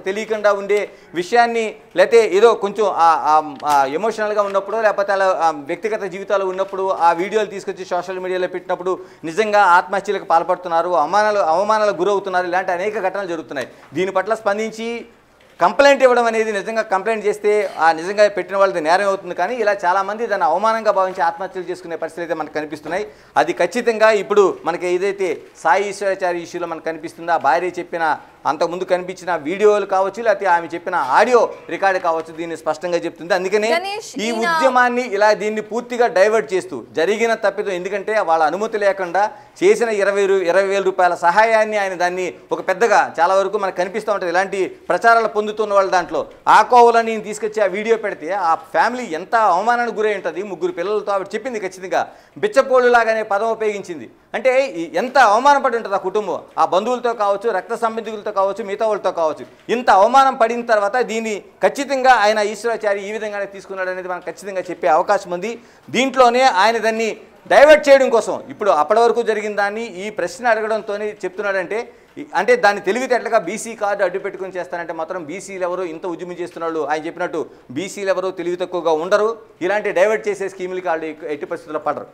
తెలియకుండా ఉండే విషయాన్ని లేకపోతే ఏదో కొంచెం ఎమోషనల్గా ఉన్నప్పుడు లేకపోతే అలా వ్యక్తిగత జీవితాలు ఉన్నప్పుడు ఆ వీడియోలు తీసుకొచ్చి సోషల్ మీడియాలో పెట్టినప్పుడు నిజంగా ఆత్మహత్యలకు పాల్పడుతున్నారు, అవమానాలకు గురవుతున్నారు, ఇలాంటి అనేక ఘటనలు జరుగుతున్నాయి. దీని పట్ల స్పందించి కంప్లైంట్ ఇవ్వడం అనేది నిజంగా కంప్లైంట్ చేస్తే నిజంగా పెట్టిన వాళ్ళది నేరం అవుతుంది. కానీ ఇలా చాలామంది దాన్ని అవమానంగా భావించి ఆత్మహత్యలు చేసుకునే పరిస్థితులు అయితే మనకు కనిపిస్తున్నాయి. అది ఖచ్చితంగా ఇప్పుడు మనకి ఏదైతే సాయి ఈశ్వరాచార్య ఇష్యూలో మనకు కనిపిస్తుందో ఆ భార్య చెప్పిన అంతకుముందు కనిపించిన వీడియోలు కావచ్చు లేకపోతే ఆమె చెప్పిన ఆడియో రికార్డు కావచ్చు దీన్ని స్పష్టంగా చెప్తుంది. అందుకనే ఈ ఉద్యమాన్ని ఇలా దీన్ని పూర్తిగా డైవర్ట్ చేస్తూ జరిగిన తప్పిదం, ఎందుకంటే వాళ్ళ అనుమతి లేకుండా చేసిన 20,000 రూపాయల సహాయాన్ని ఆయన దాన్ని ఒక పెద్దగా చాలా వరకు మనకు కనిపిస్తూ ఉంటుంది. ఇలాంటి ప్రచారాలు పొందుతున్న వాళ్ళ దాంట్లో ఆ కోవలని తీసుకొచ్చి ఆ వీడియో పెడితే ఆ ఫ్యామిలీ ఎంత అవమానానికి గురై ఉంటుంది. 3 పిల్లలతో ఆవిడ చెప్పింది ఖచ్చితంగా బిచ్చపోళ్ళు లాగానే పదం ఉపయోగించింది. అంటే ఎంత అవమానపడి ఉంటుంది ఆ కుటుంబం, ఆ బంధువులతో కావచ్చు, రక్త సంబంధికులతో కావచ్చు, మిగతా వాళ్ళతో కావచ్చు. ఇంత అవమానం పడిన తర్వాత దీన్ని ఖచ్చితంగా ఆయన ఈశ్వరాచార్య ఈ విధంగానే తీసుకున్నాడు అనేది మనకు ఖచ్చితంగా చెప్పే అవకాశం ఉంది. దీంట్లోనే ఆయన దాన్ని డైవర్ట్ చేయడం కోసం ఇప్పుడు అప్పటి వరకు జరిగిన దాన్ని ఈ ప్రశ్న అడగడంతో చెప్తున్నాడంటే అంటే దాన్ని తెలివితేటలుగా బీసీ కార్డు అడ్డు పెట్టుకుని చేస్తానంటే మాత్రం బీసీలు ఎవరు ఇంత ఉద్యమం చేస్తున్నాడు ఆయన చెప్పినట్టు బీసీలు ఎవరు తెలివి తక్కువగా ఉండరు. ఇలాంటి డైవర్ట్ చేసే స్కీములకి వాళ్ళు ఎట్టి పరిస్థితుల్లో పడరు.